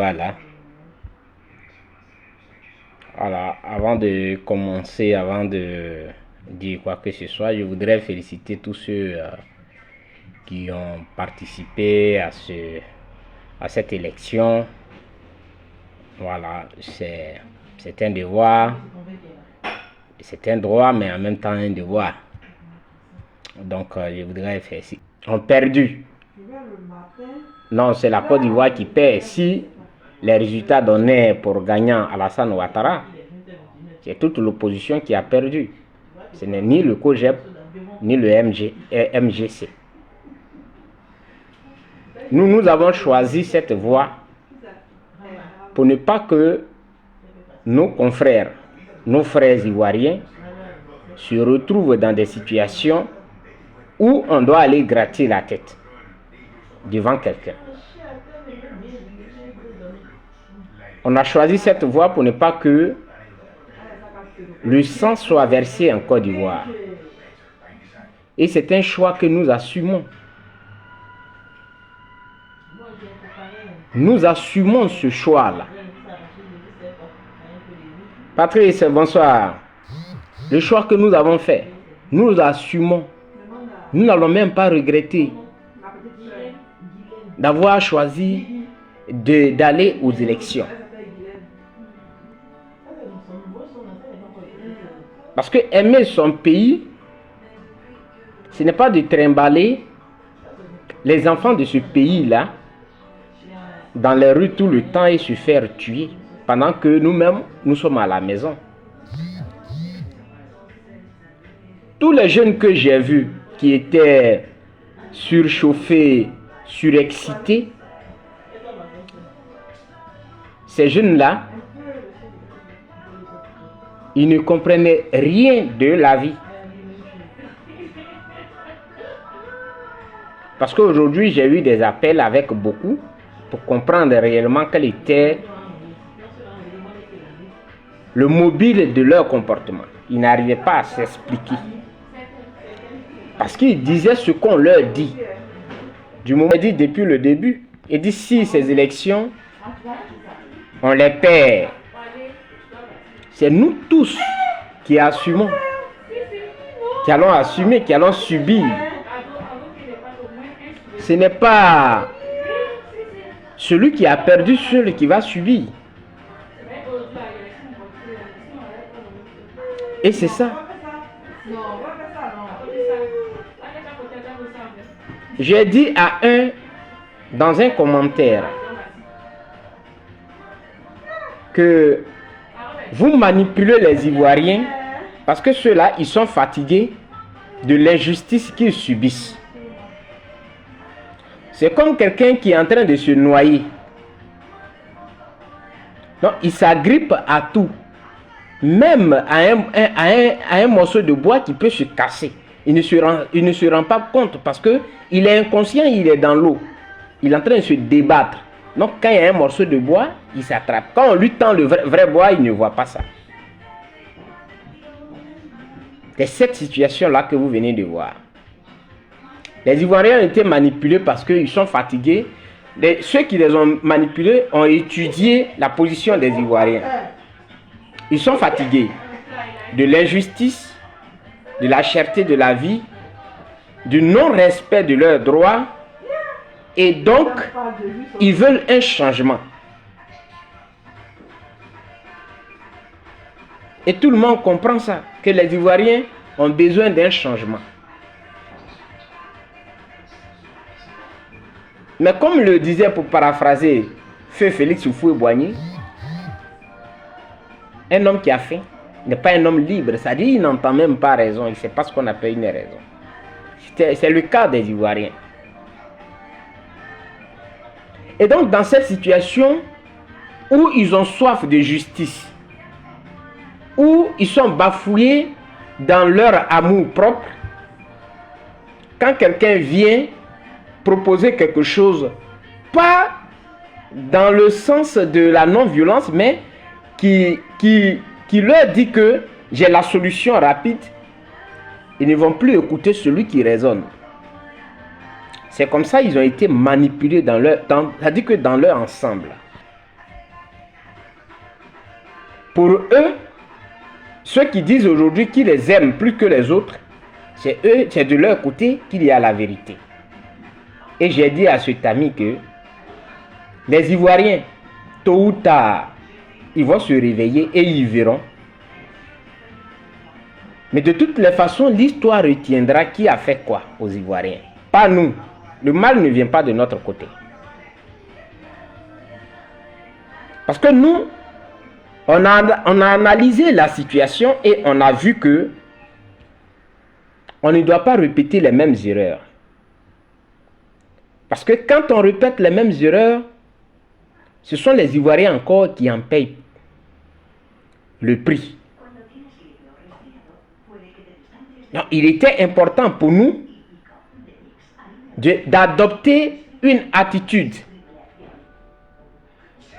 Voilà. Voilà, avant de commencer, avant de dire quoi que ce soit, je voudrais féliciter tous ceux qui ont participé à cette élection. Voilà, c'est un devoir, c'est un droit, mais en même temps un devoir. Donc, je voudrais faire ici. On perdu. Non, c'est la Côte d'Ivoire qui perd. Si les résultats donnés pour gagnant Alassane Ouattara, c'est toute l'opposition qui a perdu. Ce n'est ni le COJEP, ni le MGC. Nous avons choisi cette voie pour ne pas que nos confrères, nos frères ivoiriens se retrouvent dans des situations où on doit aller gratter la tête devant quelqu'un. On a choisi cette voie pour ne pas que le sang soit versé en Côte d'Ivoire. Et c'est un choix que nous assumons. Nous assumons ce choix-là. Patrice, bonsoir. Le choix que nous avons fait, nous l'assumons. Nous n'allons même pas regretter d'avoir choisi d'aller aux élections. Parce que aimer son pays, ce n'est pas de trimballer les enfants de ce pays-là dans les rues tout le temps et se faire tuer pendant que nous-mêmes, nous sommes à la maison. Tous les jeunes que j'ai vus qui étaient surchauffés, surexcités, ces jeunes-là, ils ne comprenaient rien de la vie. Parce qu'aujourd'hui, j'ai eu des appels avec beaucoup pour comprendre réellement quel était le mobile de leur comportement. Ils n'arrivaient pas à s'expliquer. Parce qu'ils disaient ce qu'on leur dit. Du moment dit depuis le début, et d'ici ces élections, on les perd. C'est nous tous qui assumons, qui allons assumer, qui allons subir. Ce n'est pas celui qui a perdu, celui qui va subir. Et c'est ça. J'ai dit à dans un commentaire, que vous manipulez les Ivoiriens parce que ceux-là, ils sont fatigués de l'injustice qu'ils subissent. C'est comme quelqu'un qui est en train de se noyer. Donc, il s'agrippe à tout. Même à un morceau de bois qui peut se casser. Il ne se rend pas compte parce qu'il est inconscient, il est dans l'eau. Il est en train de se débattre. Donc, quand il y a un morceau de bois, il s'attrape. Quand on lui tend le vrai bois, il ne voit pas ça. C'est cette situation-là que vous venez de voir. Les Ivoiriens ont été manipulés parce qu'ils sont fatigués. Ceux qui les ont manipulés ont étudié la position des Ivoiriens. Ils sont fatigués de l'injustice, de la cherté de la vie, du non-respect de leurs droits. Et donc, ils veulent un changement. Et tout le monde comprend ça, que les Ivoiriens ont besoin d'un changement. Mais comme le disait, pour paraphraser Feu Félix Houphouët-Boigny, un homme qui a faim n'est pas un homme libre. C'est-à-dire qu'il n'entend même pas raison, il ne sait pas ce qu'on appelle une raison. C'est le cas des Ivoiriens. Et donc, dans cette situation où ils ont soif de justice, où ils sont bafoués dans leur amour propre, quand quelqu'un vient proposer quelque chose, pas dans le sens de la non-violence, mais qui leur dit que j'ai la solution rapide, ils ne vont plus écouter celui qui raisonne. C'est comme ça qu'ils ont été manipulés c'est-à-dire que dans leur ensemble. Pour eux, ceux qui disent aujourd'hui qu'ils les aiment plus que les autres, c'est eux, c'est de leur côté qu'il y a la vérité. Et j'ai dit à cet ami que les Ivoiriens, tôt ou tard, ils vont se réveiller et ils verront. Mais de toutes les façons, l'histoire retiendra qui a fait quoi aux Ivoiriens. Pas nous. Le mal ne vient pas de notre côté. Parce que nous, on a analysé la situation et on a vu que on ne doit pas répéter les mêmes erreurs. Parce que quand on répète les mêmes erreurs, ce sont les Ivoiriens encore qui en payent le prix. Donc, il était important pour nous d'adopter une attitude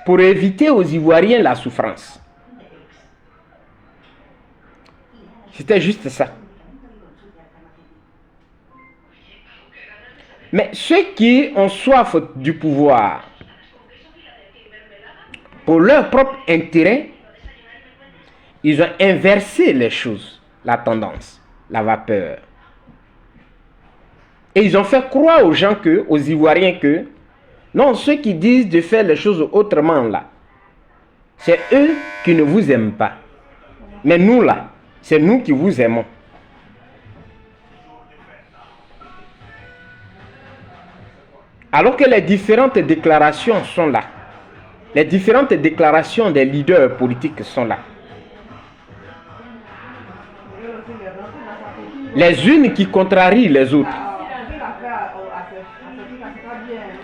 pour éviter aux Ivoiriens la souffrance. C'était juste ça. Mais ceux qui ont soif du pouvoir pour leur propre intérêt, ils ont inversé les choses, la tendance, la vapeur. Et ils ont fait croire aux gens aux Ivoiriens que, non, ceux qui disent de faire les choses autrement là, c'est eux qui ne vous aiment pas. Mais nous là, c'est nous qui vous aimons. Alors que les différentes déclarations sont là. Les différentes déclarations des leaders politiques sont là. Les unes qui contrarient les autres.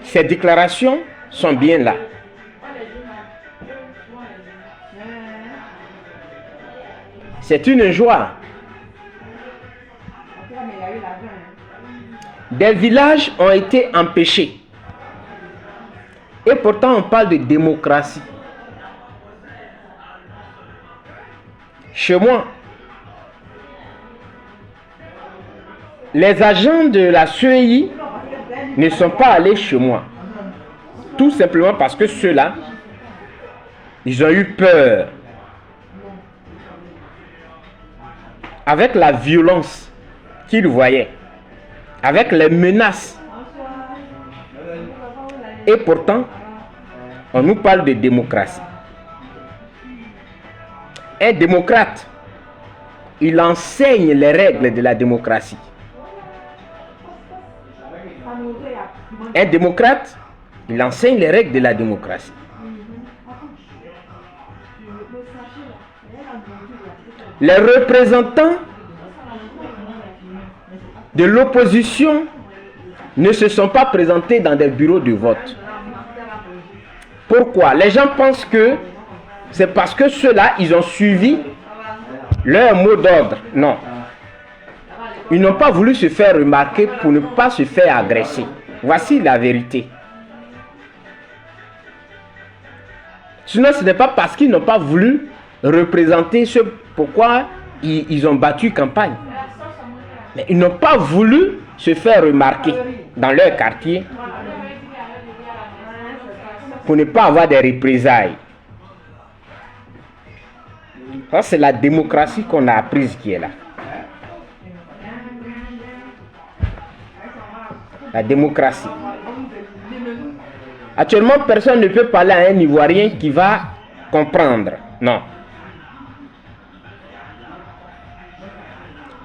Ces déclarations sont bien là. C'est une joie. Des villages ont été empêchés. Et pourtant, on parle de démocratie. Chez moi, les agents de la CEI ne sont pas allés chez moi. Tout simplement parce que ceux-là, ils ont eu peur. Avec la violence qu'ils voyaient, avec les menaces. Et pourtant, on nous parle de démocratie. Un démocrate, il enseigne les règles de la démocratie. Un démocrate, il enseigne les règles de la démocratie. Les représentants de l'opposition ne se sont pas présentés dans des bureaux de vote. Pourquoi? Les gens pensent que c'est parce que ceux-là, ils ont suivi leur mot d'ordre. Non. Ils n'ont pas voulu se faire remarquer pour ne pas se faire agresser. Voici la vérité. Sinon, ce n'est pas parce qu'ils n'ont pas voulu représenter ce pourquoi ils ont battu campagne. Mais ils n'ont pas voulu se faire remarquer dans leur quartier pour ne pas avoir des représailles. Ça, c'est la démocratie qu'on a apprise qui est là. La démocratie. Actuellement, personne ne peut parler à un Ivoirien qui va comprendre. Non.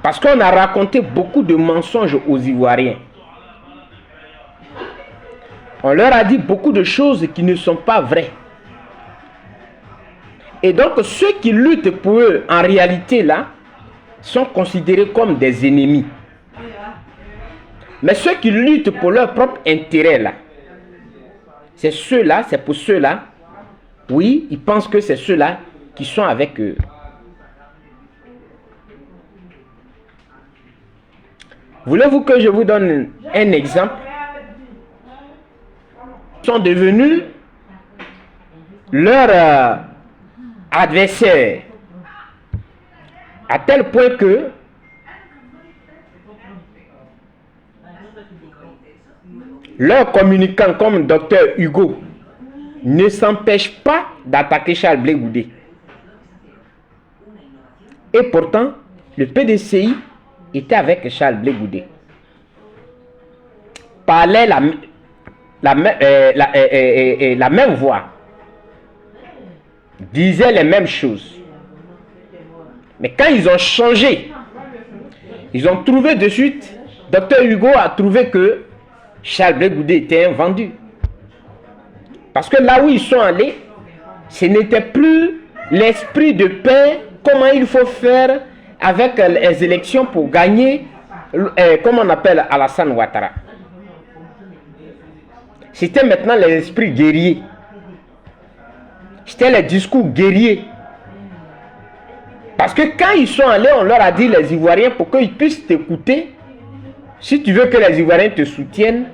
Parce qu'on a raconté beaucoup de mensonges aux Ivoiriens. On leur a dit beaucoup de choses qui ne sont pas vraies. Et donc, ceux qui luttent pour eux, en réalité, là, sont considérés comme des ennemis. Mais ceux qui luttent pour leur propre intérêt, là, c'est ceux-là, c'est pour ceux-là, oui, ils pensent que c'est ceux-là qui sont avec eux. Voulez-vous que je vous donne un exemple? Ils sont devenus leurs adversaires, à tel point que leurs communicants comme Dr Hugo ne s'empêchent pas d'attaquer Charles Blé Goudé. Et pourtant, le PDCI était avec Charles Blé Goudé. Parlait la même voix. Disait les mêmes choses. Mais quand ils ont changé, ils ont trouvé de suite, Dr Hugo a trouvé que Charles Blé Goudé était un vendu. Parce que là où ils sont allés, ce n'était plus l'esprit de paix, comment il faut faire avec les élections pour gagner, comme on appelle Alassane Ouattara. C'était maintenant l'esprit guerrier. C'était les discours guerriers. Parce que quand ils sont allés, on leur a dit, les Ivoiriens, pour qu'ils puissent t'écouter, si tu veux que les Ivoiriens te soutiennent,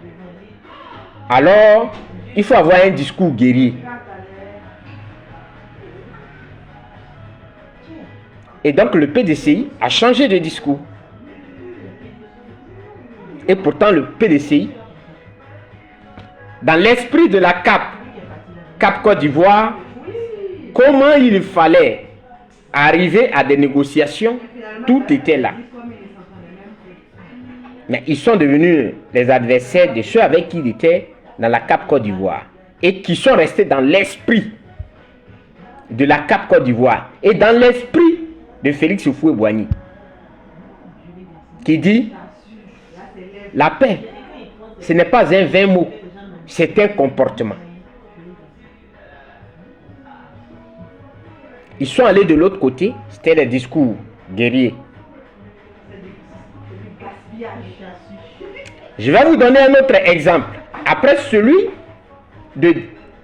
alors il faut avoir un discours guerrier. Et donc le PDCI a changé de discours. Et pourtant le PDCI, dans l'esprit de la CAP Côte d'Ivoire, comment il fallait arriver à des négociations, tout était là. Mais ils sont devenus les adversaires de ceux avec qui ils étaient dans la CAP Côte d'Ivoire et qui sont restés dans l'esprit de la CAP Côte d'Ivoire et dans l'esprit de Félix Houphouët-Boigny qui dit la paix, ce n'est pas un vain mot, c'est un comportement. Ils sont allés de l'autre côté, c'était les discours guerriers. Je vais vous donner un autre exemple. Après celui de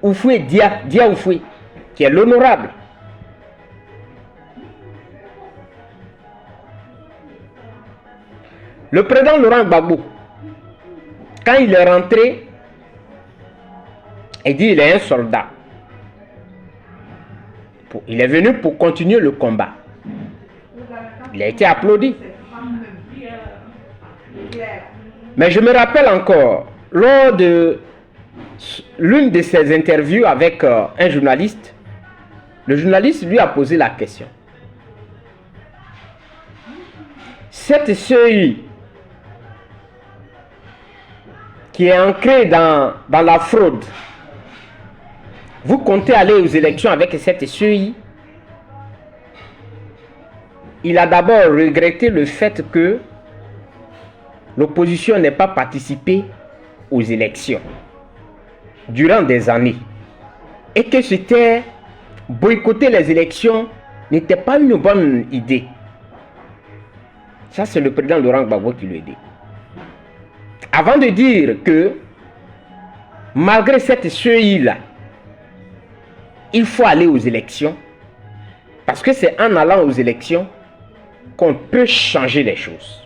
Oufoué, Dia Oufoué, qui est l'honorable. Le président Laurent Gbagbo, quand il est rentré, il dit qu'il est un soldat. Il est venu pour continuer le combat. Il a été applaudi. Mais je me rappelle encore, lors de l'une de ses interviews avec un journaliste, le journaliste lui a posé la question. Cette CEI qui est ancrée dans la fraude, vous comptez aller aux élections avec cette CEI? Il a d'abord regretté le fait que l'opposition n'ait pas participé aux élections durant des années et que c'était boycotter les élections n'était pas une bonne idée. Ça, c'est le président Laurent Gbagbo qui lui a dit. Avant de dire que malgré cette CEI-là, il faut aller aux élections parce que c'est en allant aux élections qu'on peut changer les choses.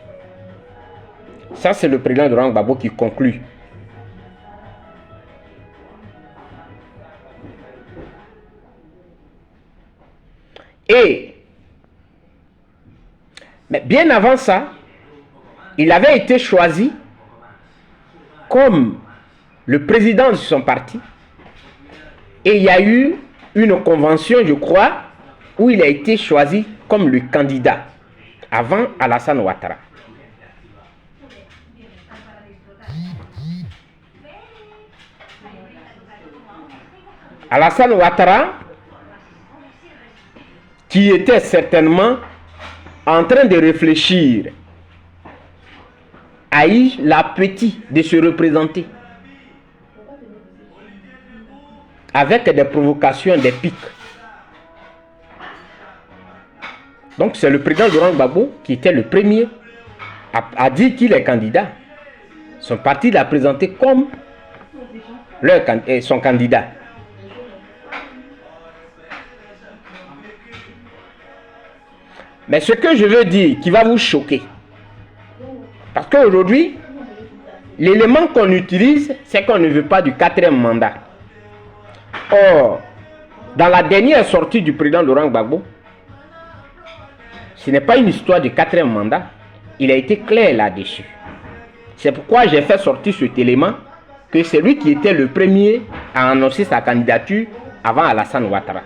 Ça, c'est le président Laurent Gbagbo qui conclut. Mais bien avant ça, il avait été choisi comme le président de son parti. Et il y a eu une convention, je crois, où il a été choisi comme le candidat avant Alassane Ouattara. Alassane Ouattara, qui était certainement en train de réfléchir, a eu l'appétit de se représenter avec des provocations, des pics. Donc c'est le président Laurent Gbagbo qui était le premier à dire qu'il est candidat. Son parti l'a présenté comme son candidat. Mais ce que je veux dire, qui va vous choquer, parce qu'aujourd'hui, l'élément qu'on utilise, c'est qu'on ne veut pas du 4e mandat. Or, dans la dernière sortie du président Laurent Gbagbo, ce n'est pas une histoire de 4e mandat. Il a été clair là-dessus. C'est pourquoi j'ai fait sortir cet élément, que c'est lui qui était le premier à annoncer sa candidature avant Alassane Ouattara.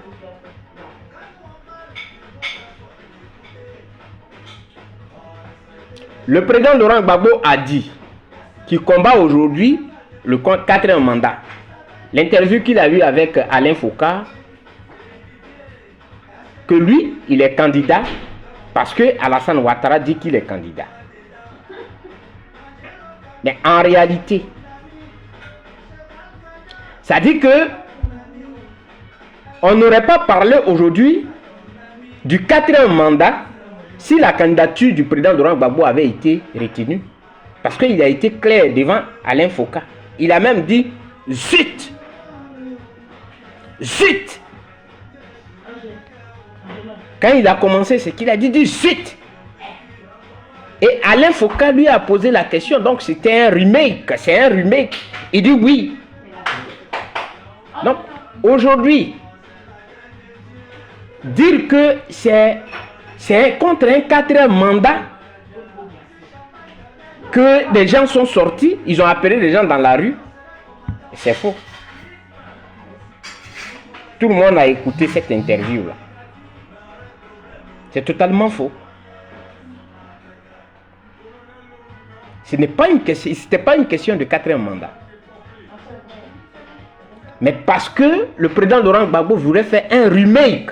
Le président Laurent Gbagbo a dit qu'il combat aujourd'hui le 4e mandat. L'interview qu'il a eue avec Alain Foucault, que lui, il est candidat parce que Alassane Ouattara dit qu'il est candidat. Mais en réalité, ça dit que on n'aurait pas parlé aujourd'hui du 4e mandat si la candidature du président Laurent Gbagbo avait été retenue. Parce qu'il a été clair devant Alain Foucault. Il a même dit zut! Zut! Quand il a commencé, c'est qu'il a dit zut! Et Alain Foucault lui a posé la question. Donc c'était un remake. C'est un remake. Il dit oui. Donc aujourd'hui, dire que c'est contre un 4e mandat que des gens sont sortis, ils ont appelé les gens dans la rue, c'est faux. Tout le monde a écouté cette interview-là. C'est totalement faux. Ce n'est pas une question, c'était pas une question de 4e mandat. Mais parce que le président Laurent Gbagbo voulait faire un remake,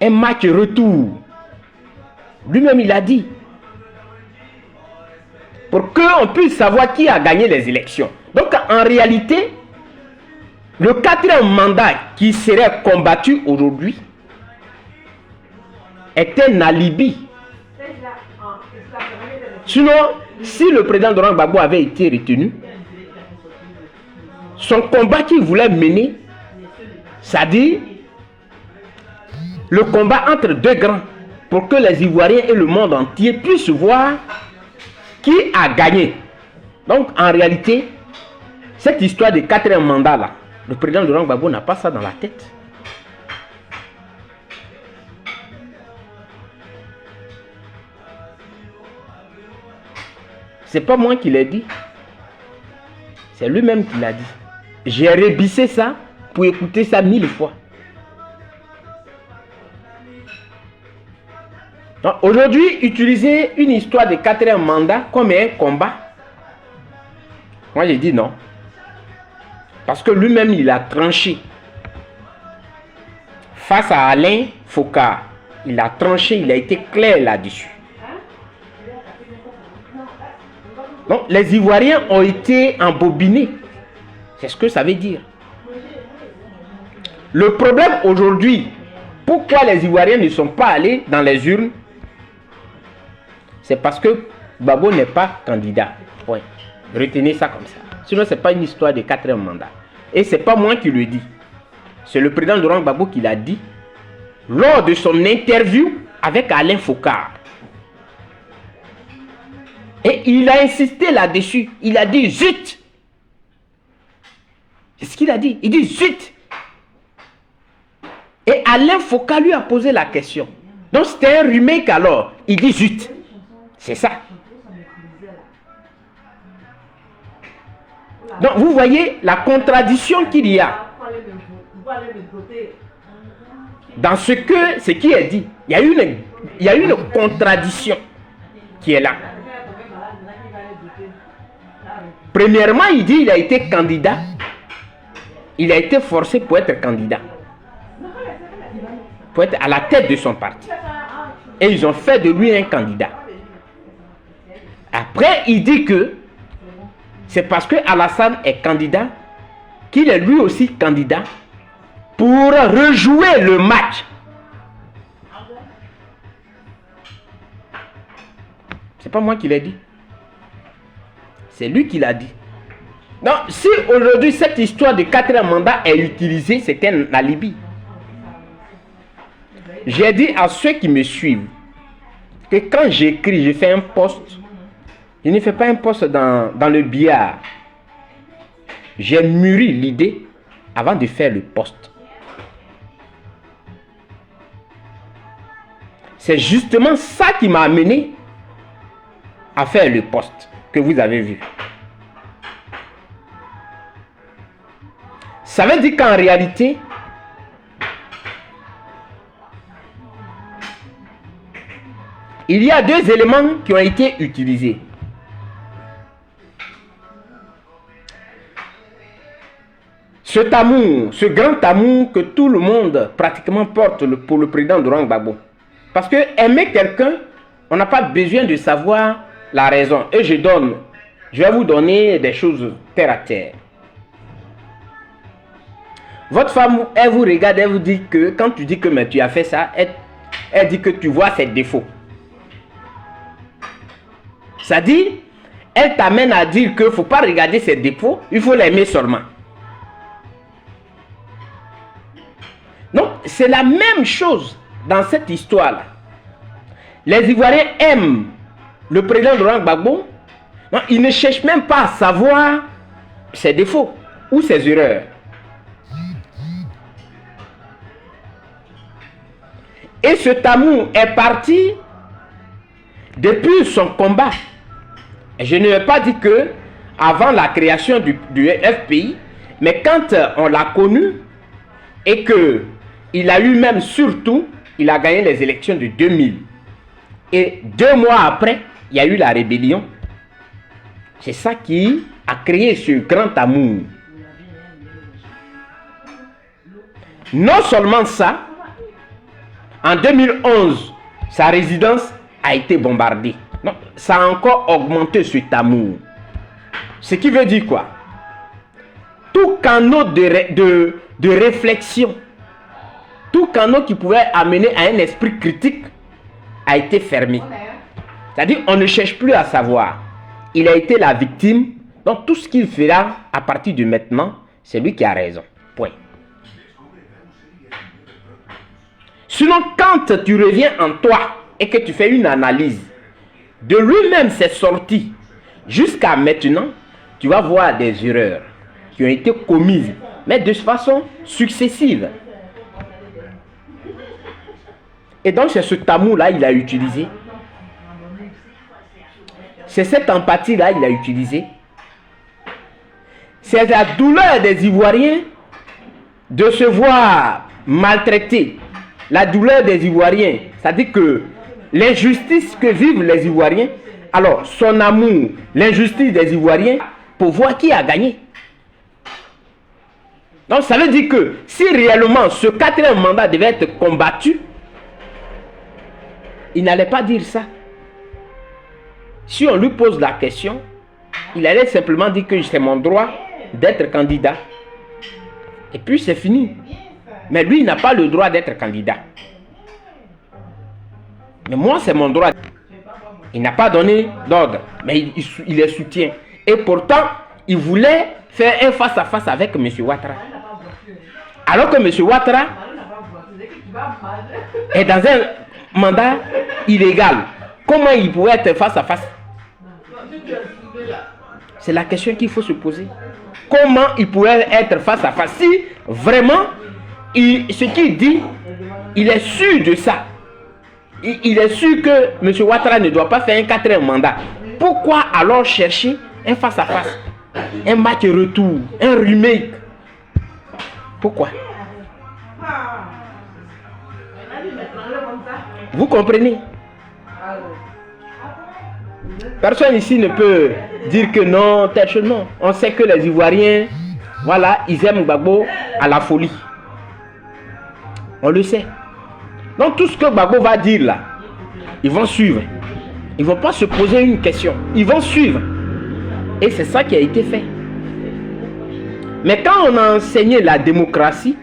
un match retour. Lui-même, il a dit. Pour qu'on puisse savoir qui a gagné les élections. Donc, en réalité, le 4e mandat qui serait combattu aujourd'hui est un alibi. Sinon, si le président Laurent Gbagbo avait été retenu, son combat qu'il voulait mener, c'est-à-dire le combat entre deux grands, pour que les Ivoiriens et le monde entier puissent voir qui a gagné. Donc, en réalité, cette histoire de 4e mandat là, le président Laurent Gbagbo n'a pas ça dans la tête. C'est pas moi qui l'ai dit. C'est lui-même qui l'a dit. J'ai rebissé ça pour écouter ça 1000 fois. Aujourd'hui, utiliser une histoire de 4e mandat comme un combat, moi j'ai dit non. Parce que lui-même, il a tranché. Face à Alain Foucault, il a tranché, il a été clair là-dessus. Donc, les Ivoiriens ont été embobinés. C'est ce que ça veut dire. Le problème aujourd'hui, pourquoi les Ivoiriens ne sont pas allés dans les urnes, c'est parce que Gbagbo n'est pas candidat. Ouais. Retenez ça comme ça. Sinon, ce n'est pas une histoire de 4e mandat. Et ce n'est pas moi qui le dis. C'est le président Laurent Gbagbo qui l'a dit lors de son interview avec Alain Foucault. Et il a insisté là-dessus. Il a dit zut. C'est ce qu'il a dit. Il dit zut. Et Alain Foucault lui a posé la question. Donc c'était un remake alors. Il dit zut. C'est ça. Donc vous voyez la contradiction qu'il y a dans ce qui est dit. Il y a une contradiction qui est là. Premièrement, il dit qu'il a été candidat. Il a été forcé pour être candidat. Pour être à la tête de son parti. Et ils ont fait de lui un candidat. Après, il dit que c'est parce que Alassane est candidat qu'il est lui aussi candidat pour rejouer le match. C'est pas moi qui l'ai dit. C'est lui qui l'a dit. Donc, si aujourd'hui cette histoire de 4e mandat est utilisée, c'est un alibi. J'ai dit à ceux qui me suivent que quand j'écris, je fais un post, je ne fais pas un post dans le billard. J'ai mûri l'idée avant de faire le post. C'est justement ça qui m'a amené à faire le post que vous avez vu. Ça veut dire qu'en réalité, il y a deux éléments qui ont été utilisés. Cet amour, ce grand amour que tout le monde pratiquement porte pour le président Laurent Gbagbo. Parce que aimer quelqu'un, on n'a pas besoin de savoir la raison. Et je vais vous donner des choses terre à terre. Votre femme, elle vous regarde, elle vous dit que, quand tu dis que mais tu as fait ça, elle dit que tu vois ses défauts. Ça dit, elle t'amène à dire qu'il ne faut pas regarder ses défauts, il faut l'aimer seulement. Donc, c'est la même chose dans cette histoire-là. Les Ivoiriens aiment le président Laurent Gbagbo. Non, ils ne cherchent même pas à savoir ses défauts ou ses erreurs. Et cet amour est parti depuis son combat. Et je ne vais pas dire que avant la création du FPI, mais quand on l'a connu et que il a eu même surtout, il a gagné les élections de 2000. Et 2 mois après, il y a eu la rébellion. C'est ça qui a créé ce grand amour. Non seulement ça, en 2011, sa résidence a été bombardée. Non, ça a encore augmenté cet amour. Ce qui veut dire quoi? Tout canot de réflexion, tout canot qui pouvait amener à un esprit critique a été fermé. C'est-à-dire on ne cherche plus à savoir. Il a été la victime. Donc tout ce qu'il fera à partir de maintenant, c'est lui qui a raison. Point. Sinon, quand tu reviens en toi et que tu fais une analyse de lui-même ses sorties jusqu'à maintenant, tu vas voir des erreurs qui ont été commises, mais de façon successive. Et donc c'est cet amour-là qu'il a utilisé. C'est cette empathie-là qu'il a utilisé. C'est la douleur des Ivoiriens de se voir maltraités. La douleur des Ivoiriens, c'est-à-dire que l'injustice que vivent les Ivoiriens, alors son amour, l'injustice des Ivoiriens, pour voir qui a gagné. Donc ça veut dire que si réellement ce 4e mandat devait être combattu, il n'allait pas dire ça. Si on lui pose la question, il allait simplement dire que c'est mon droit d'être candidat. Et puis c'est fini. Mais lui, il n'a pas le droit d'être candidat. Mais moi, c'est mon droit. Il n'a pas donné d'ordre, mais il les soutient. Et pourtant, il voulait faire un face-à-face avec M. Ouattara. Alors que M. Ouattara est dans un mandat illégal. Comment il pouvait être face-à-face? C'est la question qu'il faut se poser. Comment il pouvait être face-à-face si vraiment, ce qu'il dit, il est sûr de ça. Il est sûr que M. Ouattara ne doit pas faire un 4e mandat. Pourquoi alors chercher un face-à-face, un match retour, un remake? Pourquoi? Vous comprenez? Personne ici ne peut dire que non, telle chose, non. On sait que les Ivoiriens, voilà, ils aiment Gbagbo à la folie. On le sait. Donc tout ce que Gbagbo va dire là, ils vont suivre. Ils ne vont pas se poser une question. Ils vont suivre. Et c'est ça qui a été fait. Mais quand on a enseigné la démocratie,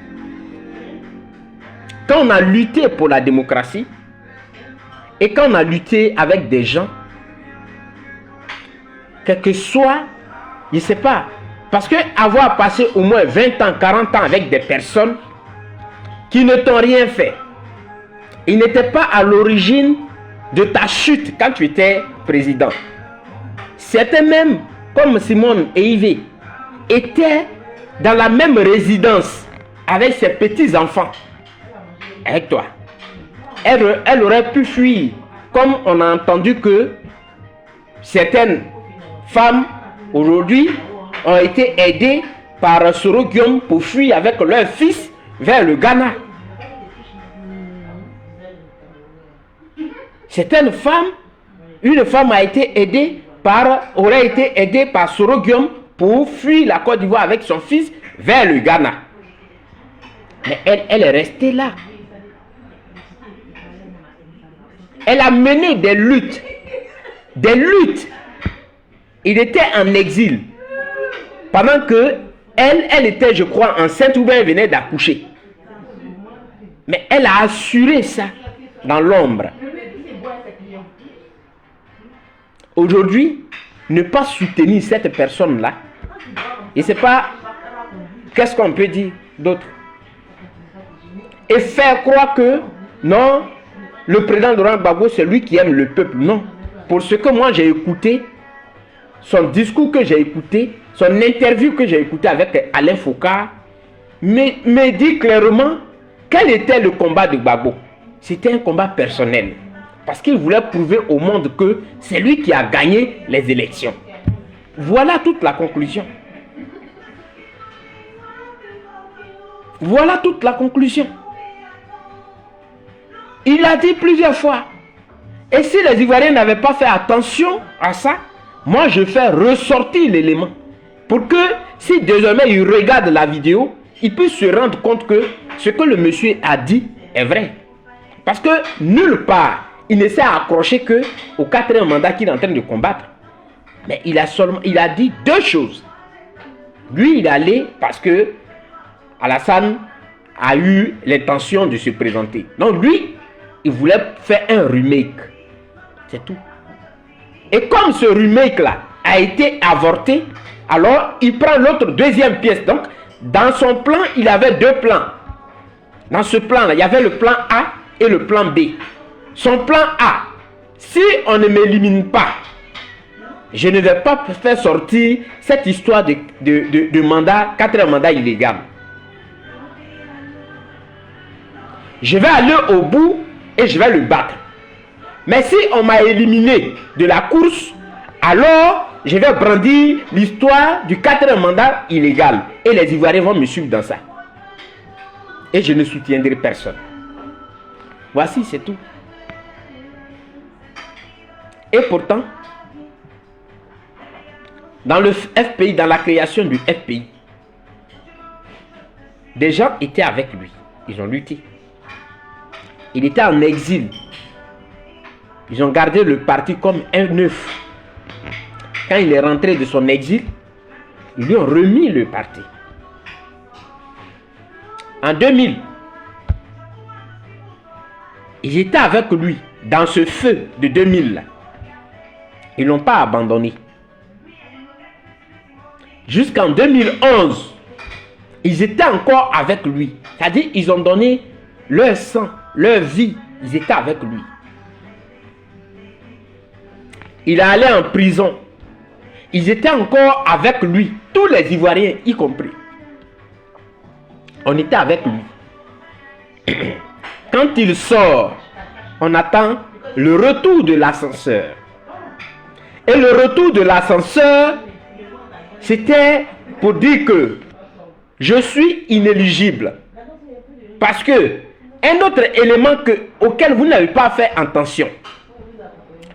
quand on a lutté pour la démocratie, et quand on a lutté avec des gens, quel que soit, je ne sais pas, parce que avoir passé au moins 20 ans, 40 ans avec des personnes qui ne t'ont rien fait, ils n'étaient pas à l'origine de ta chute quand tu étais président. Certains même, comme Simone et Yves, étaient dans la même résidence avec ses petits-enfants, avec toi. Elle aurait pu fuir, comme on a entendu que certaines femmes aujourd'hui ont été aidées par Soro Guillaume pour fuir avec leur fils vers le Ghana. C'est une femme aurait été aidée par Soro Guillaume pour fuir la Côte d'Ivoire avec son fils vers le Ghana. Mais elle est restée là. Elle a mené des luttes. Des luttes. Il était en exil. Pendant que elle était, je crois, enceinte ou bien elle venait d'accoucher. Mais elle a assuré ça dans l'ombre. Aujourd'hui, ne pas soutenir cette personne-là, et c'est pas, qu'est-ce qu'on peut dire d'autre? Et faire croire que, non, le président Laurent Gbagbo, c'est lui qui aime le peuple. Non. Pour ce que moi j'ai écouté, son discours que j'ai écouté, son interview que j'ai écouté avec Alain Foucault, me dit clairement quel était le combat de Gbagbo. C'était un combat personnel. Parce qu'il voulait prouver au monde que c'est lui qui a gagné les élections. Voilà toute la conclusion. Voilà toute la conclusion. Il a dit plusieurs fois. Et si les Ivoiriens n'avaient pas fait attention à ça, moi je fais ressortir l'élément. Pour que si désormais il regarde la vidéo, il puisse se rendre compte que ce que le monsieur a dit est vrai. Parce que nulle part, il ne s'est accroché qu'au 4e mandat qu'il est en train de combattre. Mais il a dit deux choses. Lui, il est allé parce que Alassane a eu l'intention de se présenter. Donc lui, il voulait faire un remake. C'est tout. Et comme ce remake-là a été avorté, alors il prend l'autre deuxième pièce. Donc, dans son plan, il avait deux plans. Dans ce plan-là, il y avait le plan A et le plan B. Son plan A, si on ne m'élimine pas, je ne vais pas faire sortir cette histoire de mandat, 4e mandat illégal. Je vais aller au bout et je vais le battre. Mais si on m'a éliminé de la course, alors je vais brandir l'histoire du 4e mandat illégal. Et les Ivoiriens vont me suivre dans ça. Et je ne soutiendrai personne. Voici, c'est tout. Et pourtant, dans le FPI, dans la création du FPI, des gens étaient avec lui. Ils ont lutté. Il était en exil. Ils ont gardé le parti comme un œuf. Quand il est rentré de son exil, ils lui ont remis le parti. En 2000, ils étaient avec lui dans ce feu de 2000 là. Ils ne l'ont pas abandonné. Jusqu'en 2011, ils étaient encore avec lui. C'est-à-dire, ils ont donné leur sang, leur vie. Ils étaient avec lui. Il est allé en prison. Ils étaient encore avec lui. Tous les Ivoiriens, y compris. On était avec lui. Quand il sort, on attend le retour de l'ascenseur. Et le retour de l'ascenseur, c'était pour dire que je suis inéligible. Parce que un autre élément auquel vous n'avez pas fait attention,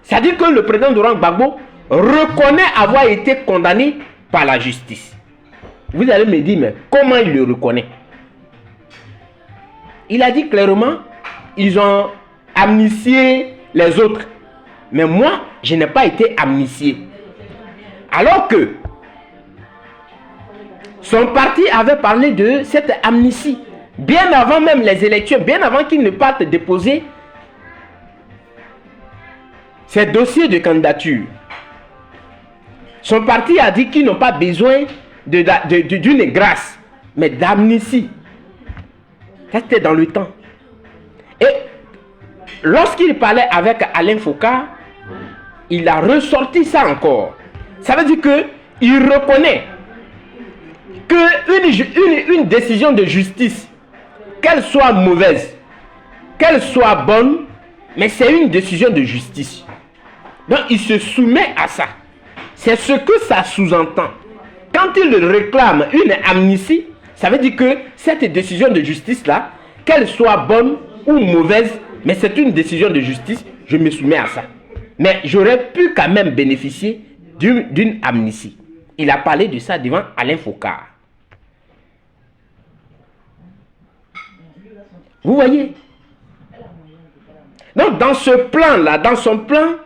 c'est-à-dire que le président Laurent Gbagbo reconnaît avoir été condamné par la justice. Vous allez me dire, mais comment il le reconnaît? Il a dit clairement, ils ont amnistié les autres. Mais moi, je n'ai pas été amnistié. Alors que son parti avait parlé de cette amnistie. Bien avant même les élections, bien avant qu'il ne parte déposer ses dossiers de candidature. Son parti a dit qu'ils n'ont pas besoin d'une grâce, mais d'amnistie. Ça, c'était dans le temps. Et lorsqu'il parlait avec Alain Foucault, il a ressorti ça encore. Ça veut dire qu'il reconnaît qu'une décision de justice, qu'elle soit mauvaise, qu'elle soit bonne, mais c'est une décision de justice. Donc il se soumet à ça. C'est ce que ça sous-entend. Quand il réclame une amnistie, ça veut dire que cette décision de justice-là, qu'elle soit bonne ou mauvaise, mais c'est une décision de justice, je me soumets à ça. Mais j'aurais pu quand même bénéficier d'une amnistie. Il a parlé de ça devant Alain Foucault. Vous voyez? Donc dans ce plan-là, dans son plan,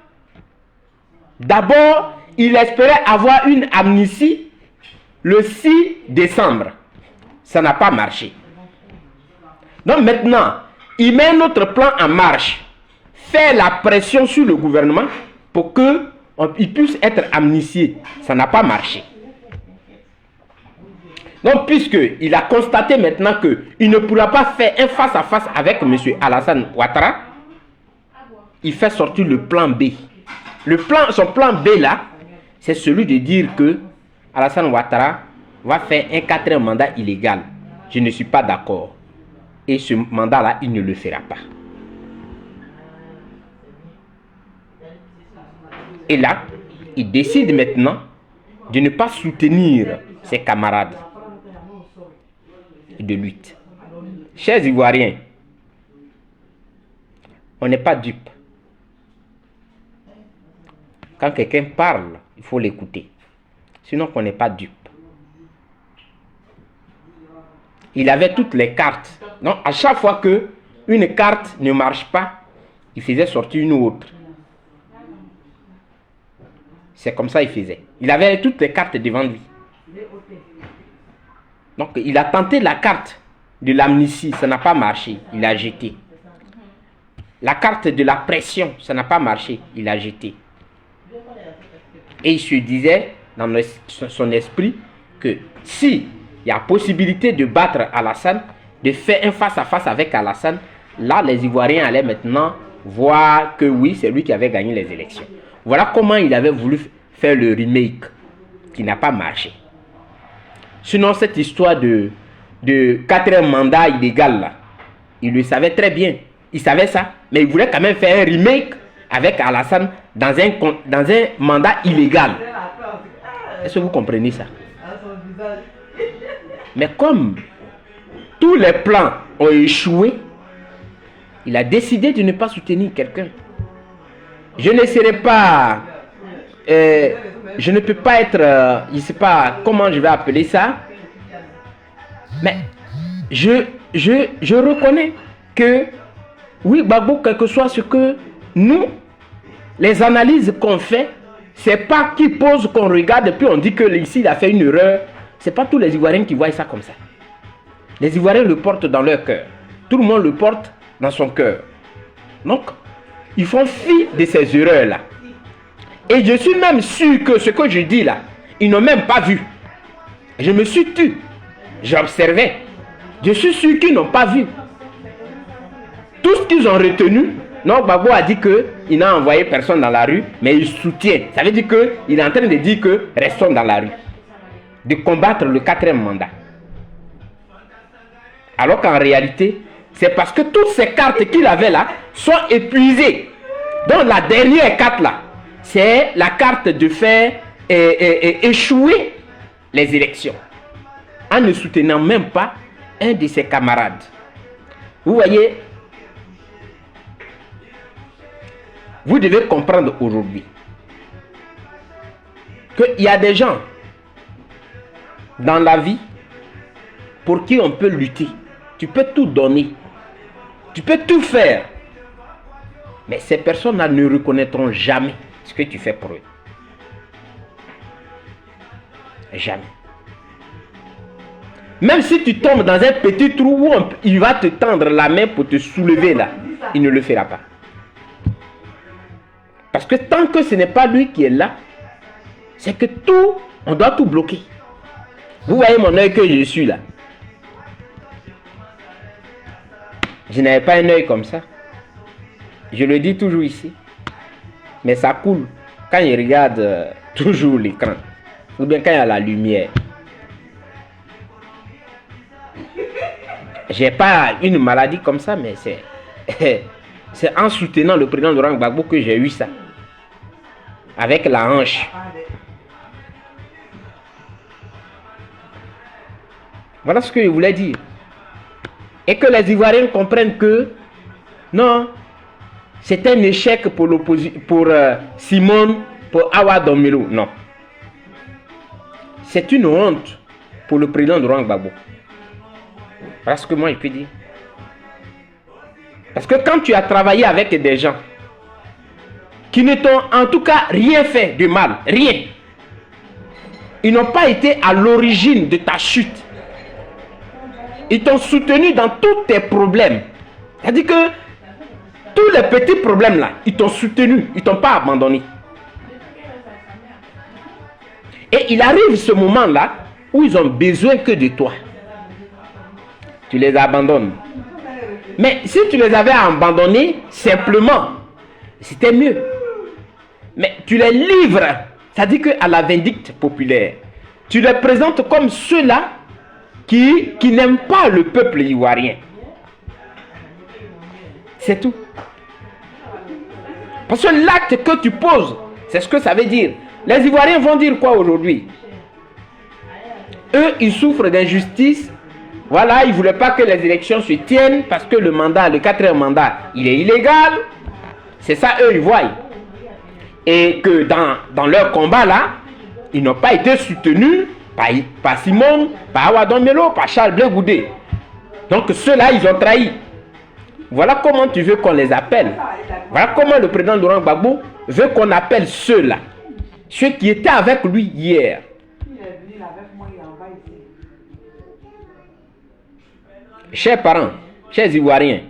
d'abord, il espérait avoir une amnistie le 6 décembre. Ça n'a pas marché. Donc maintenant, il met notre plan en marche, fait la pression sur le gouvernement pour qu'il puisse être amnistié. Ça n'a pas marché. Donc, puisqu'il a constaté maintenant qu'il ne pourra pas faire un face-à-face avec M. Alassane Ouattara, il fait sortir le plan B. Son plan B là, c'est celui de dire que Alassane Ouattara va faire un 4e mandat illégal. Je ne suis pas d'accord. Et ce mandat-là, il ne le fera pas. Et là, il décide maintenant de ne pas soutenir ses camarades de lutte. Chers Ivoiriens, on n'est pas dupes. Quand quelqu'un parle, il faut l'écouter. Sinon, on n'est pas dupes. Il avait toutes les cartes. Donc, à chaque fois qu'une carte ne marche pas, il faisait sortir une autre. C'est comme ça qu'il faisait. Il avait toutes les cartes devant lui. Donc, il a tenté la carte de l'amnistie, ça n'a pas marché. Il a jeté. La carte de la pression, ça n'a pas marché. Il a jeté. Et il se disait dans son esprit que si il y a possibilité de battre Alassane, de faire un face-à-face avec Alassane, là, les Ivoiriens allaient maintenant voir que oui, c'est lui qui avait gagné les élections. Voilà comment il avait voulu faire le remake, qui n'a pas marché. Sinon, cette histoire de 4e mandat illégal, là, il le savait très bien. Il savait ça, mais il voulait quand même faire un remake avec Alassane dans un mandat illégal. Est-ce que vous comprenez ça? Mais comme tous les plans ont échoué, il a décidé de ne pas soutenir quelqu'un. Je ne serai pas... je ne peux pas être... je ne sais pas comment je vais appeler ça. Mais je reconnais que... Oui, Gbagbo, quel que soit ce que nous, les analyses qu'on fait, c'est pas qui pose qu'on regarde et puis on dit que ici il a fait une erreur. C'est pas tous les Ivoiriens qui voient ça comme ça. Les Ivoiriens le portent dans leur cœur. Tout le monde le porte dans son cœur. Donc, ils font fi de ces erreurs-là. Et je suis même sûr que ce que je dis là, ils n'ont même pas vu. Je me suis tu. J'observais. Je suis sûr qu'ils n'ont pas vu. Tout ce qu'ils ont retenu, non, Gbagbo a dit qu'il n'a envoyé personne dans la rue, mais il soutient. Ça veut dire qu'il est en train de dire que restons dans la rue. De combattre le 4e mandat. Alors qu'en réalité, c'est parce que toutes ces cartes qu'il avait là sont épuisées. Donc la dernière carte là, c'est la carte de faire échouer les élections. En ne soutenant même pas un de ses camarades. Vous voyez, vous devez comprendre aujourd'hui qu'il y a des gens dans la vie pour qui on peut lutter. Tu peux tout donner. Tu peux tout faire. Mais ces personnes-là ne reconnaîtront jamais ce que tu fais pour eux. Jamais. Même si tu tombes dans un petit trou où il va te tendre la main pour te soulever là, il ne le fera pas. Parce que tant que ce n'est pas lui qui est là, c'est que tout, on doit tout bloquer. Vous voyez mon œil que je suis là. Je n'avais pas un œil comme ça. Je le dis toujours ici. Mais ça coule quand il regarde toujours l'écran. Ou bien quand il y a la lumière. J'ai pas une maladie comme ça, mais c'est en soutenant le président Laurent Gbagbo que j'ai eu ça. Avec la hanche. Voilà ce que je voulais dire. Et que les Ivoiriens comprennent que non, c'est un échec pour Simone, pour Awa Domelo. Non. C'est une honte pour le président Laurent Gbagbo. Parce que moi, je peux dire. Parce que quand tu as travaillé avec des gens qui ne t'ont en tout cas rien fait de mal, rien. Ils n'ont pas été à l'origine de ta chute. Ils t'ont soutenu dans tous tes problèmes. C'est-à-dire que tous les petits problèmes là, ils t'ont soutenu, ils ne t'ont pas abandonné. Et il arrive ce moment-là où ils ont besoin que de toi. Tu les abandonnes. Mais si tu les avais abandonnés simplement, c'était mieux. Mais tu les livres, c'est-à-dire qu'à la vindicte populaire, tu les présentes comme ceux-là qui n'aiment pas le peuple ivoirien. C'est tout. Parce que l'acte que tu poses, c'est ce que ça veut dire. Les Ivoiriens vont dire quoi aujourd'hui? Eux, ils souffrent d'injustice. Voilà, ils ne voulaient pas que les élections se tiennent parce que le mandat, le 4e mandat, il est illégal. C'est ça, eux, ils voient. Et que dans leur combat là, ils n'ont pas été soutenus par Simone, par Awa Domelo, par Charles Blé Goudé. Donc ceux-là, ils ont trahi. Voilà comment tu veux qu'on les appelle. Voilà comment le président Laurent Gbagbo veut qu'on appelle ceux-là. Ceux qui étaient avec lui hier. Chers parents, chers Ivoiriens,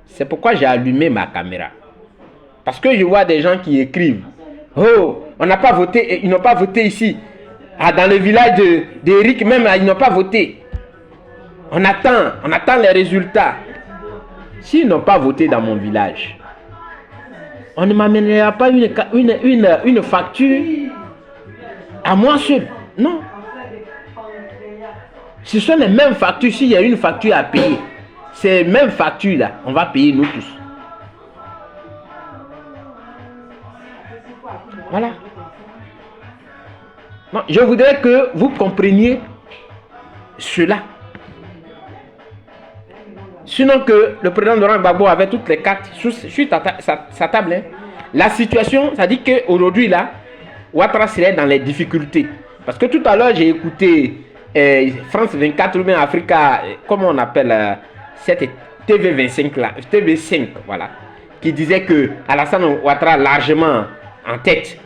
c'est pourquoi j'ai allumé ma caméra. Parce que je vois des gens qui écrivent: oh, on n'a pas voté, ils n'ont pas voté ici. Ah, dans le village d'Éric, même, ils n'ont pas voté. On attend les résultats. S'ils n'ont pas voté dans mon village, on ne m'amènera pas une facture à moi seul. Non. Ce sont les mêmes factures. S'il y a une facture à payer, ces mêmes factures-là, on va payer nous tous. Voilà. Non, je voudrais que vous compreniez cela. Sinon que le président Laurent Gbagbo avait toutes les cartes sur sa table. Hein. La situation, ça dit qu'aujourd'hui, là, Ouattara serait dans les difficultés. Parce que tout à l'heure, j'ai écouté France 24 ou bien Africa, comment on appelle cette TV25 là, TV5, voilà, qui disait que Alassane Ouattara largement en tête.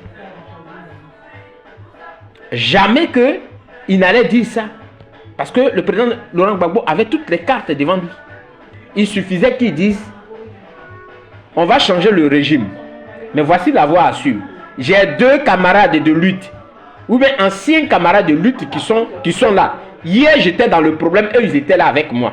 Jamais qu'il n'allait dire ça. Parce que le président Laurent Gbagbo avait toutes les cartes devant lui. Il suffisait qu'il dise: on va changer le régime. Mais voici la voie à suivre. J'ai 2 camarades de lutte, ou bien anciens camarades de lutte qui sont là. Hier, j'étais dans le problème, eux, ils étaient là avec moi.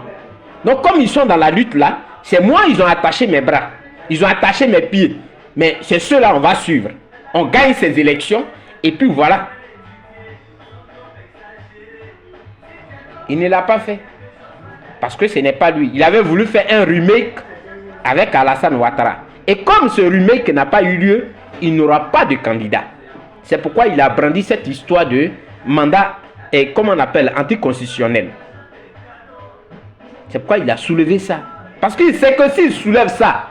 Donc, comme ils sont dans la lutte là, c'est moi, ils ont attaché mes bras. Ils ont attaché mes pieds. Mais c'est ceux-là, on va suivre. On gagne ces élections, et puis voilà. Il ne l'a pas fait. Parce que ce n'est pas lui. Il avait voulu faire un remake avec Alassane Ouattara. Et comme ce remake n'a pas eu lieu, il n'aura pas de candidat. C'est pourquoi il a brandi cette histoire de mandat, comment on appelle, anticonstitutionnel. C'est pourquoi il a soulevé ça. Parce qu'il sait que s'il soulève ça,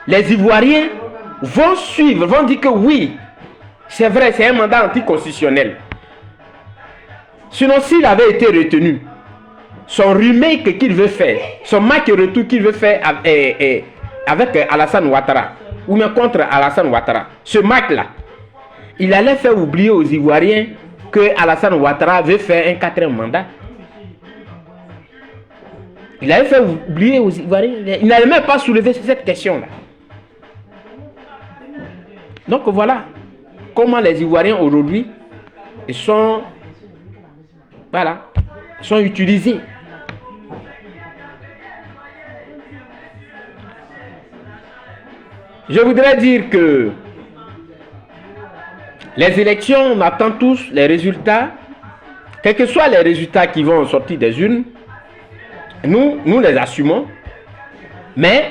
les Ivoiriens vont suivre, vont dire que oui, c'est vrai, c'est un mandat anticonstitutionnel. Sinon, s'il avait été retenu, son remake qu'il veut faire, son match retour qu'il veut faire avec Alassane Ouattara, ou même contre Alassane Ouattara, ce match-là, il allait faire oublier aux Ivoiriens que Alassane Ouattara veut faire un 4e mandat. Il allait faire oublier aux Ivoiriens. Il n'allait même pas soulever cette question-là. Donc voilà comment les Ivoiriens aujourd'hui sont, voilà, sont utilisés. Je voudrais dire que les élections, on attend tous les résultats. Quels que soient les résultats qui vont sortir des urnes, nous les assumons. Mais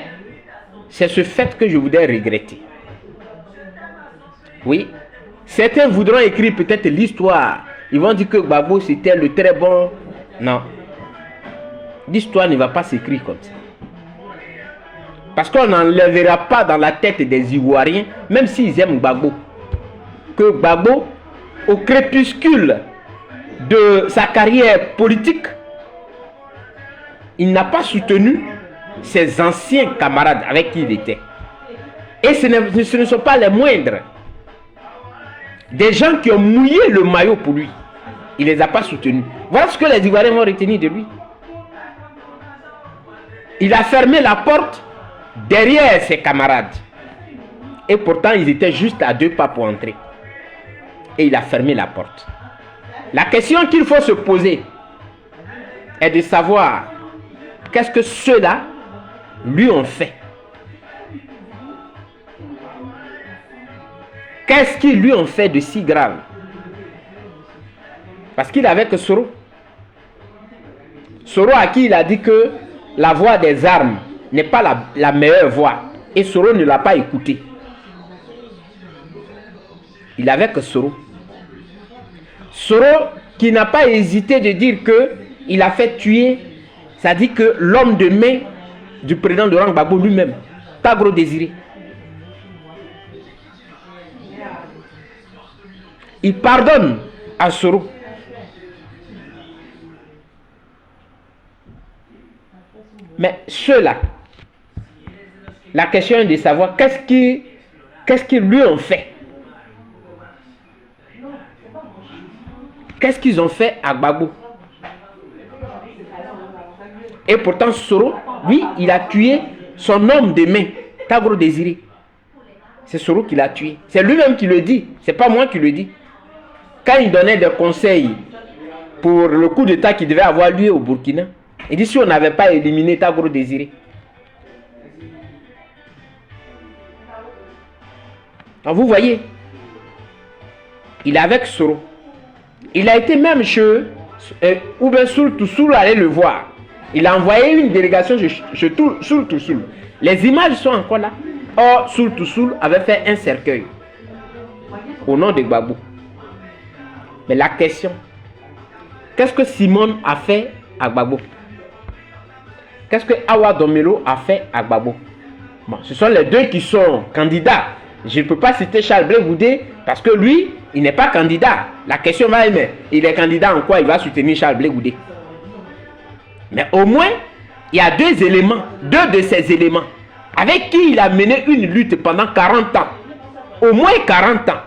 c'est ce fait que je voudrais regretter. Oui, certains voudront écrire peut-être l'histoire. Ils vont dire que Gbagbo c'était le très bon. Non. L'histoire ne va pas s'écrire comme ça. Parce qu'on n'enlèvera pas dans la tête des Ivoiriens, même s'ils aiment Gbagbo, que Gbagbo, au crépuscule de sa carrière politique, il n'a pas soutenu ses anciens camarades avec qui il était. Et ce ne sont pas les moindres. Des gens qui ont mouillé le maillot pour lui. Il ne les a pas soutenus. Voilà ce que les Ivoiriens vont retenir de lui. Il a fermé la porte derrière ses camarades. Et pourtant, ils étaient juste à 2 pas pour entrer. Et il a fermé la porte. La question qu'il faut se poser est de savoir qu'est-ce que ceux-là lui ont fait. Qu'est-ce qu'ils lui ont fait de si grave? Parce qu'il avait que Soro. Soro à qui il a dit que la voix des armes n'est pas la meilleure voix. Et Soro ne l'a pas écouté. Il avait que Soro. Soro qui n'a pas hésité de dire que il a fait tuer, ça dit que l'homme de main du président Laurent Gbagbo lui-même, Tagro Désiré. Il pardonne à Soro. Mais ceux-là, la question est de savoir qu'est-ce qu'ils lui ont fait. Qu'est-ce qu'ils ont fait à Gbagbo? Et pourtant, Soro, lui, il a tué son homme de main, Tagro Désiré. C'est Soro qui l'a tué. C'est lui-même qui le dit. C'est pas moi qui le dis. Quand il donnait des conseils pour le coup d'État qui devait avoir lieu au Burkina, il dit si on n'avait pas éliminé Tagro Désiré. Donc vous voyez, il est avec Soro. Il a été même chez Oubien Soul Toussoul aller le voir. Il a envoyé une délégation chez Soul Toussoul. Les images sont encore là. Or, Soul Toussoul avait fait un cercueil au nom de Gbagbo. Mais la question, qu'est-ce que Simone a fait à Gbagbo? Qu'est-ce que Awa Domelo a fait à Gbagbo? Bon, ce sont les deux qui sont candidats. Je ne peux pas citer Charles Blé Goudé parce que lui, il n'est pas candidat. La question va être, mais il est candidat en quoi? Il va soutenir Charles Blé Goudé. Mais au moins, il y a deux éléments, deux de ces éléments, avec qui il a mené une lutte pendant 40 ans. Au moins 40 ans.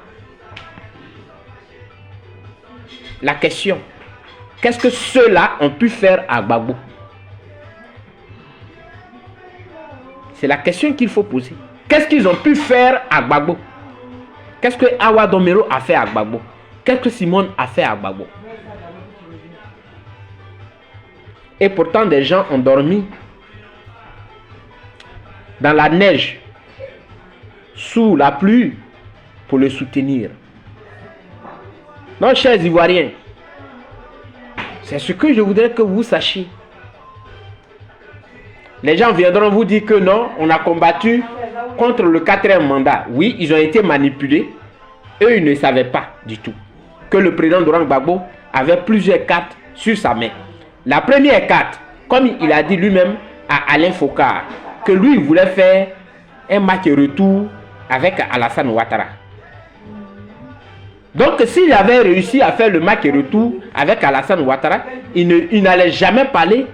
La question, qu'est-ce que ceux-là ont pu faire à Gbagbo? C'est la question qu'il faut poser. Qu'est-ce qu'ils ont pu faire à Gbagbo? Qu'est-ce que Awa Domelo a fait à Gbagbo? Qu'est-ce que Simone a fait à Gbagbo? Et pourtant, des gens ont dormi dans la neige, sous la pluie, pour le soutenir. Non, chers Ivoiriens, c'est ce que je voudrais que vous sachiez. Les gens viendront vous dire que non, on a combattu contre le 4e mandat. Oui, ils ont été manipulés. Eux, ils ne savaient pas du tout que le président Laurent Gbagbo avait plusieurs cartes sur sa main. La première carte, comme il a dit lui-même à Alain Foka, que lui, il voulait faire un match retour avec Alassane Ouattara. Donc, s'il avait réussi à faire le match retour avec Alassane Ouattara, il n'allait jamais parler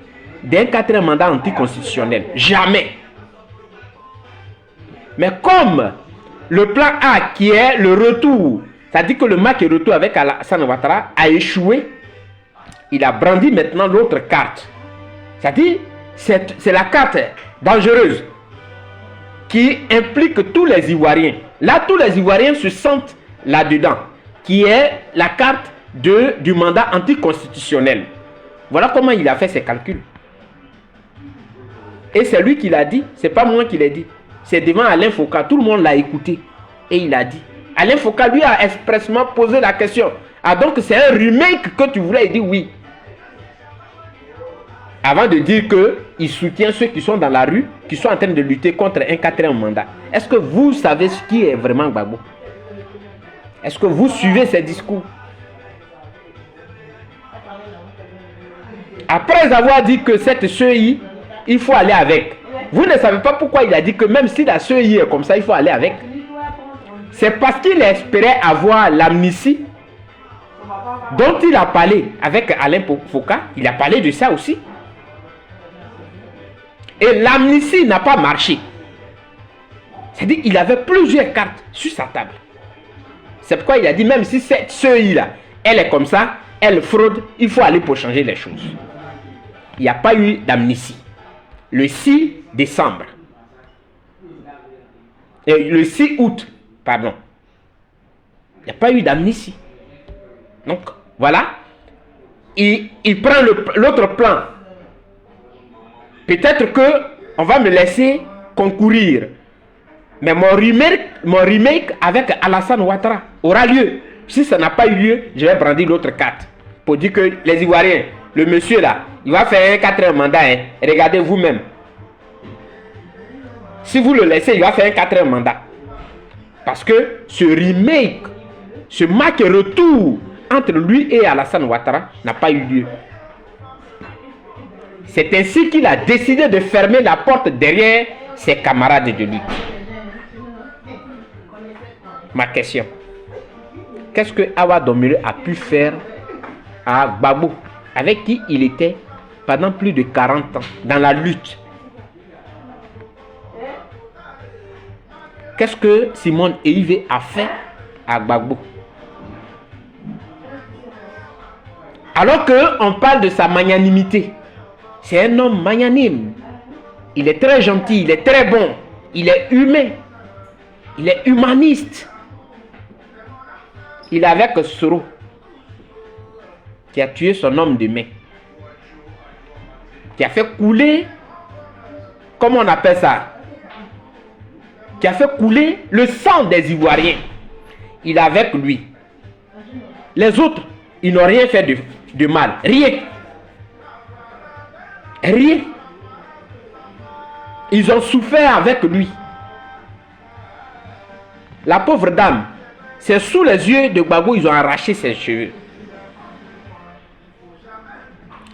d'un 4e mandat anticonstitutionnel. Jamais. Mais comme le plan A, qui est le retour, c'est-à-dire que le match retour avec Alassane Ouattara a échoué, il a brandi maintenant l'autre carte. C'est-à-dire, c'est la carte dangereuse qui implique tous les Ivoiriens. Là, tous les Ivoiriens se sentent là-dedans, qui est la carte du mandat anticonstitutionnel. Voilà comment il a fait ses calculs. Et c'est lui qui l'a dit, c'est pas moi qui l'ai dit. C'est devant Alain Foka, tout le monde l'a écouté. Et il a dit. Alain Foka lui a expressément posé la question. Ah donc c'est un remake que tu voulais? Il dit oui. Avant de dire qu'il soutient ceux qui sont dans la rue, qui sont en train de lutter contre un 4e mandat. Est-ce que vous savez ce qui est vraiment Gbagbo? Est-ce que vous suivez ces discours? Après avoir dit que cette CEI, il faut aller avec. vous ne savez pas pourquoi il a dit que même si la CEI est comme ça, il faut aller avec. C'est parce qu'il espérait avoir l'amnistie dont il a parlé avec Alain Foka. Il a parlé de ça aussi. Et l'amnistie n'a pas marché. C'est-à-dire qu'il avait plusieurs cartes sur sa table. C'est pourquoi il a dit, même si cette CEI-là, elle est comme ça, elle fraude, il faut aller pour changer les choses. Il n'y a pas eu d'amnistie. Le 6 décembre. Le 6 août, pardon. Il n'y a pas eu d'amnistie. Donc, voilà. Il prend l'autre plan. Peut-être qu'on va me laisser concourir. Mais mon remake avec Alassane Ouattara aura lieu. Si ça n'a pas eu lieu, je vais brandir l'autre carte. Pour dire que les Ivoiriens, le monsieur là, il va faire un 4e mandat. Hein. Regardez vous-même. Si vous le laissez, il va faire un 4e mandat. Parce que ce remake, ce match retour entre lui et Alassane Ouattara n'a pas eu lieu. C'est ainsi qu'il a décidé de fermer la porte derrière ses camarades de lutte. Ma question, qu'est-ce que Awa Domire a pu faire à Gbagbo, avec qui il était pendant plus de 40 ans dans la lutte? Qu'est-ce que Simone Eive a fait à Gbagbo? Alors qu'on parle de sa magnanimité, c'est un homme magnanime. Il est très gentil, il est très bon, il est humain, il est humaniste. Il est avec Soro qui a tué son homme de main, qui a fait couler, comment on appelle ça, qui a fait couler le sang des Ivoiriens. Il est avec lui. Les autres, ils n'ont rien fait de mal. Rien. Rien. Ils ont souffert avec lui. La pauvre dame, c'est sous les yeux de Gbagbo, ils ont arraché ses cheveux.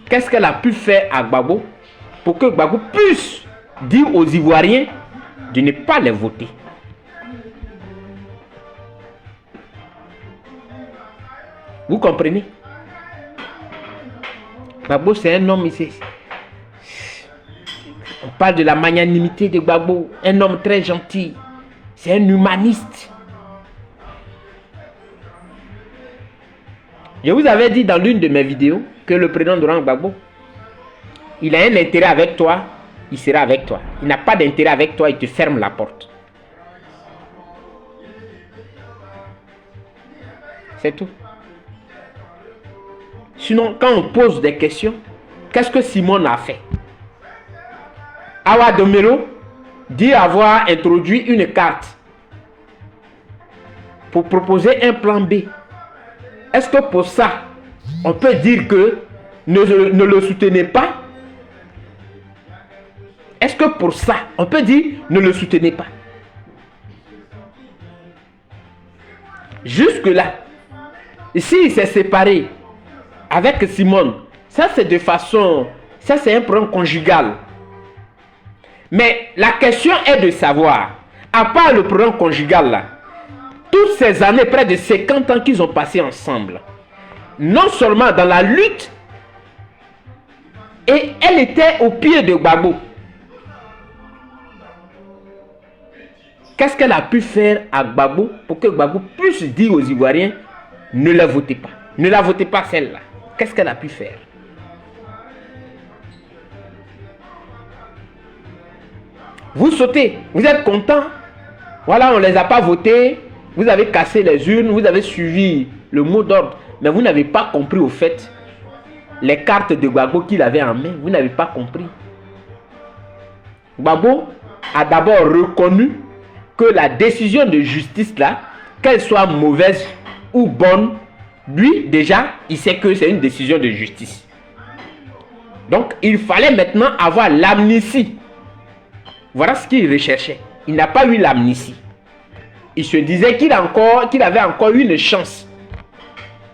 Qu'est-ce qu'elle a pu faire à Gbagbo pour que Gbagbo puisse dire aux Ivoiriens de ne pas les voter? Vous comprenez? Gbagbo, c'est un homme ici. On parle de la magnanimité de Gbagbo, un homme très gentil. C'est un humaniste. Je vous avais dit dans l'une de mes vidéos que le président Laurent Gbagbo, il a un intérêt avec toi, il sera avec toi. Il n'a pas d'intérêt avec toi, il te ferme la porte. C'est tout. Sinon, quand on pose des questions, qu'est-ce que Simone a fait? Awa Domire dit avoir introduit une carte pour proposer un plan B. Est-ce que pour ça, on peut dire que ne le soutenez pas? Est-ce que pour ça, on peut dire ne le soutenez pas? Jusque-là, ici, il s'est séparé avec Simone. Ça, c'est de façon... Ça, c'est un problème conjugal. Mais la question est de savoir, à part le problème conjugal là, toutes ces années, près de 50 ans qu'ils ont passé ensemble, non seulement dans la lutte, et elle était au pied de Gbagbo. Qu'est-ce qu'elle a pu faire à Gbagbo pour que Gbagbo puisse dire aux Ivoiriens, ne la votez pas. Ne la votez pas celle-là. Qu'est-ce qu'elle a pu faire? Vous sautez, vous êtes content. Voilà, on ne les a pas votés. Vous avez cassé les urnes, vous avez suivi le mot d'ordre. Mais vous n'avez pas compris au fait les cartes de Gbagbo qu'il avait en main. Vous n'avez pas compris. Gbagbo a d'abord reconnu que la décision de justice là, qu'elle soit mauvaise ou bonne, lui déjà, il sait que c'est une décision de justice. Donc, il fallait maintenant avoir l'amnistie. Voilà ce qu'il recherchait. Il n'a pas eu l'amnistie. Il se disait qu'il avait encore une chance.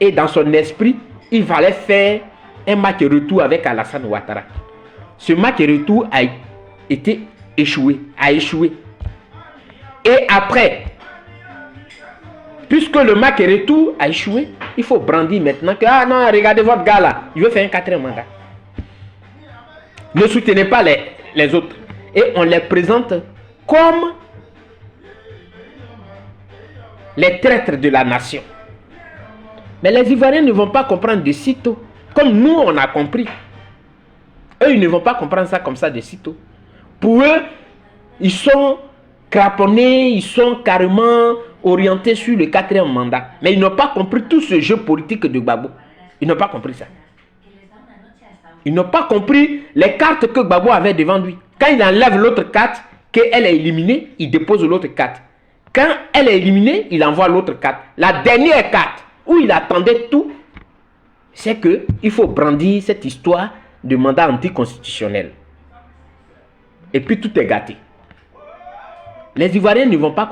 Et dans son esprit, il fallait faire un match retour avec Alassane Ouattara. Ce match retour a été a échoué. Et après, puisque le Makeretou a échoué, il faut brandir maintenant que, ah non, regardez votre gars là, il veut faire un 4e mandat. Ne soutenez pas les autres. Et on les présente comme les traîtres de la nation. Mais les Ivoiriens ne vont pas comprendre de sitôt, comme nous on a compris. Eux, ils ne vont pas comprendre ça comme ça de sitôt. Pour eux, ils sont craponnés, ils sont carrément orientés sur le 4e mandat. Mais ils n'ont pas compris tout ce jeu politique de Gbagbo. Ils n'ont pas compris ça. Ils n'ont pas compris les cartes que Gbagbo avait devant lui. Quand il enlève l'autre carte, qu'elle est éliminée, il dépose l'autre carte. Quand elle est éliminée, il envoie l'autre carte. La dernière carte, où il attendait tout, c'est qu'il faut brandir cette histoire de mandat anticonstitutionnel. Et puis tout est gâté. Les Ivoiriens ne vont pas,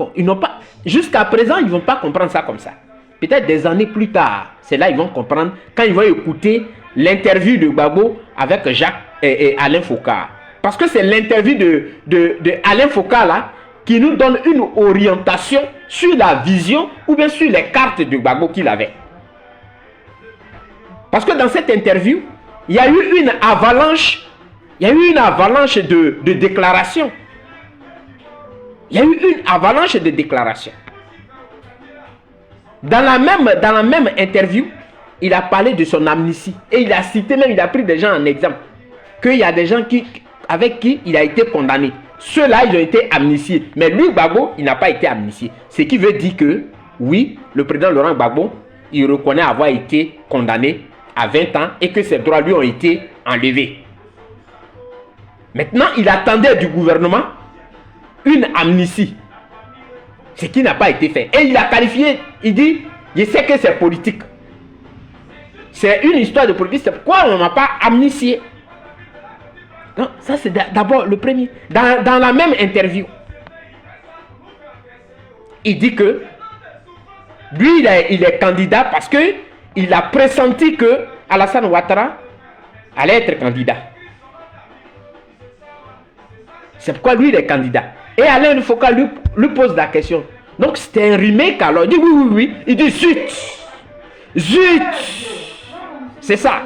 jusqu'à présent, ils ne vont pas comprendre ça comme ça. Peut-être des années plus tard, c'est là qu'ils vont comprendre quand ils vont écouter l'interview de Gbagbo avec Jacques et Alain Foucault. Parce que c'est l'interview de Alain Foucault là qui nous donne une orientation sur la vision ou bien sur les cartes de Gbagbo qu'il avait. Parce que dans cette interview, il y a eu une avalanche, de déclarations. Il y a eu une avalanche de déclarations. Dans la même interview, il a parlé de son amnistie. Et il a cité même, il a pris des gens en exemple. Qu'il y a des gens avec qui il a été condamné. Ceux-là, ils ont été amnistiés. Mais lui, Gbagbo, il n'a pas été amnistié. Ce qui veut dire que, oui, le président Laurent Gbagbo, il reconnaît avoir été condamné à 20 ans et que ses droits lui ont été enlevés. Maintenant, il attendait du gouvernement une amnistie. Ce qui n'a pas été fait. Et il a qualifié, il dit, je sais que c'est politique. C'est une histoire de politique, c'est pourquoi on ne m'a pas amnistié. Non, ça c'est d'abord le premier. Dans la même interview, il dit que lui, il est candidat parce qu'il a pressenti que Alassane Ouattara allait être candidat. C'est pourquoi lui, il est candidat. Et Alain Foucault lui pose la question. Donc c'était un remake alors. Il dit oui. Il dit zut. C'est ça.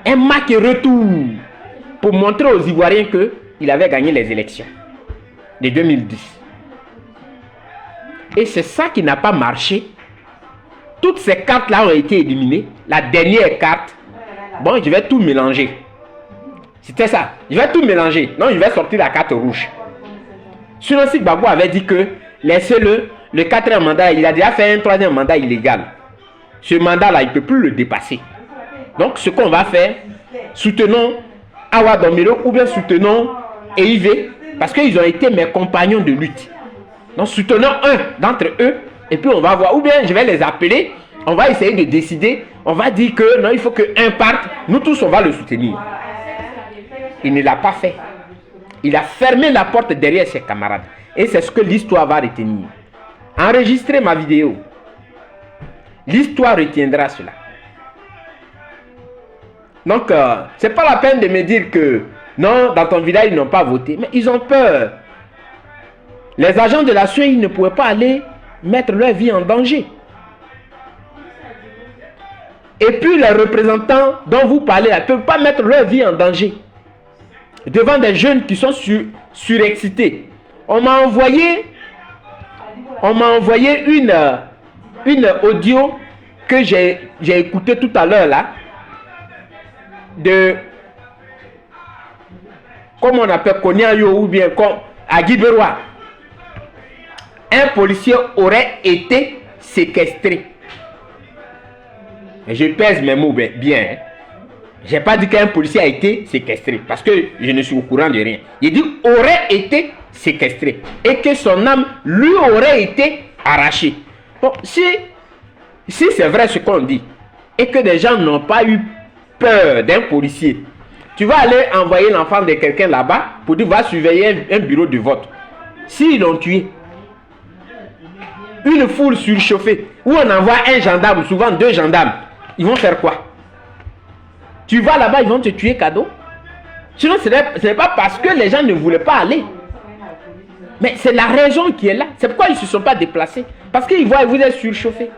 Un match retour pour montrer aux Ivoiriens qu'il avait gagné les élections de 2010. Et c'est ça qui n'a pas marché. Toutes ces cartes-là ont été éliminées. La dernière carte, bon, je vais tout mélanger. C'était ça. Je vais tout mélanger. Non, je vais sortir la carte rouge. Sinon, si Gbagbo avait dit que laissez-le, le 4e mandat, il a déjà fait un 3e mandat illégal. Ce mandat-là, il ne peut plus le dépasser. Donc, ce qu'on va faire, soutenons Awa Domiro ou bien soutenons EIV, parce qu'ils ont été mes compagnons de lutte. Donc, soutenons un d'entre eux, et puis on va voir. Ou bien, je vais les appeler, on va essayer de décider, on va dire que non, il faut qu'un parte, nous tous, on va le soutenir. Il ne l'a pas fait. Il a fermé la porte derrière ses camarades. Et c'est ce que l'histoire va retenir. Enregistrez ma vidéo. L'histoire retiendra cela. Donc, c'est pas la peine de me dire que non, dans ton village, ils n'ont pas voté. Mais ils ont peur. Les agents de la CEI ne pouvaient pas aller mettre leur vie en danger. Et puis, les représentants dont vous parlez ne peuvent pas mettre leur vie en danger. Devant des jeunes qui sont surexcités. On m'a envoyé une audio que j'ai écouté tout à l'heure là. De, comme on appelle Konyayo ou bien à Guiberois. Un policier aurait été séquestré. Et je pèse mes mots bien. Hein. Je n'ai pas dit qu'un policier a été séquestré parce que je ne suis au courant de rien. Il dit aurait été séquestré et que son âme lui aurait été arrachée. Bon, si c'est vrai ce qu'on dit et que des gens n'ont pas eu peur d'un policier, tu vas aller envoyer l'enfant de quelqu'un là-bas pour dire va surveiller un bureau de vote. S'ils l'ont tué, une foule surchauffée, où on envoie un gendarme, souvent 2 gendarmes, ils vont faire quoi? Tu vas là-bas, ils vont te tuer cadeau. Sinon, ce n'est pas parce que les gens ne voulaient pas aller. Mais c'est la raison qui est là. C'est pourquoi ils ne se sont pas déplacés. Parce qu'ils voient que vous êtes surchauffé.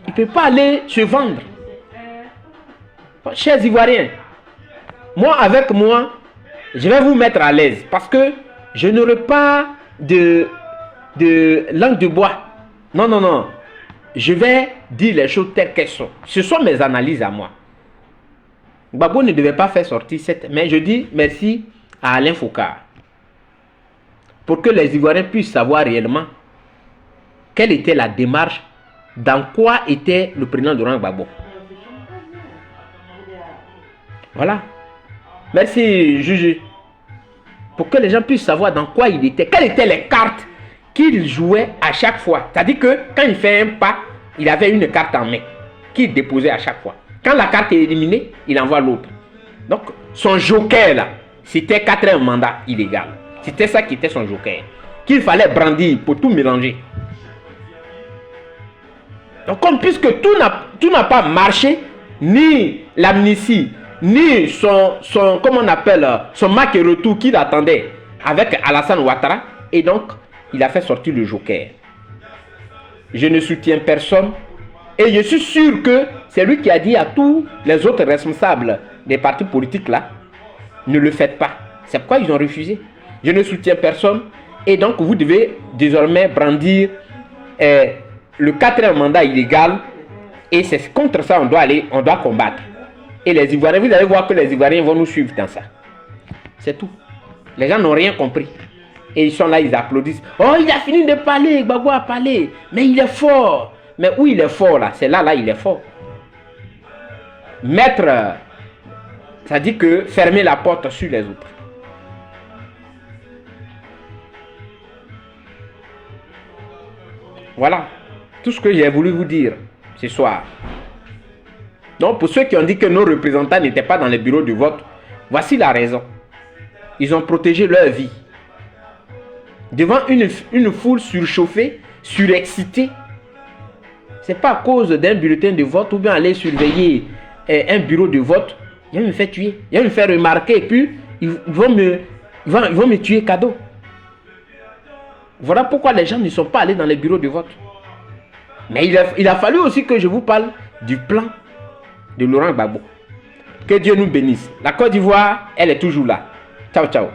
Il ne peut pas aller se vendre. Chers Ivoiriens, moi, avec moi, je vais vous mettre à l'aise. Parce que je n'aurai pas de langue de bois. Non, non, non. Je vais dire les choses telles qu'elles sont. Ce sont mes analyses à moi. Gbagbo ne devait pas faire sortir cette... Mais je dis merci à Alain Foucault. Pour que les Ivoiriens puissent savoir réellement quelle était la démarche, dans quoi était le président Laurent Gbagbo. Voilà. Merci, Juju. Pour que les gens puissent savoir dans quoi il était, quelles étaient les cartes qu'il jouait à chaque fois. C'est-à-dire que quand il fait un pas, il avait une carte en main qu'il déposait à chaque fois. Quand la carte est éliminée, il envoie l'autre. Donc, son joker là, c'était 4 mandats illégal. C'était ça qui était son joker. Qu'il fallait brandir pour tout mélanger. Donc, comme puisque tout n'a pas marché, ni l'amnistie, ni son comment on appelle, son match retour qu'il attendait avec Alassane Ouattara, et donc, il a fait sortir le joker. Je ne soutiens personne. Et je suis sûr que c'est lui qui a dit à tous les autres responsables des partis politiques là, ne le faites pas. C'est pourquoi ils ont refusé. Je ne soutiens personne. Et donc vous devez désormais brandir le 4e mandat illégal. Et c'est contre ça on doit combattre. Et les Ivoiriens, vous allez voir que les Ivoiriens vont nous suivre dans ça. C'est tout. Les gens n'ont rien compris. Et ils sont là, ils applaudissent. Oh, il a fini de parler, Gbagbo a parlé. Mais il est fort. Mais où il est fort là, c'est là il est fort. Mettre, ça dit que fermer la porte sur les autres. Voilà tout ce que j'ai voulu vous dire ce soir. Donc pour ceux qui ont dit que nos représentants n'étaient pas dans les bureaux de vote, voici la raison. Ils ont protégé leur vie. Devant une foule surchauffée, surexcitée. Ce n'est pas à cause d'un bulletin de vote ou bien aller surveiller un bureau de vote. Ils vont me faire tuer. Ils vont me faire remarquer et puis ils vont me tuer cadeau. Voilà pourquoi les gens ne sont pas allés dans les bureaux de vote. Mais il a fallu aussi que je vous parle du plan de Laurent Gbagbo. Que Dieu nous bénisse. La Côte d'Ivoire, elle est toujours là. Ciao, ciao.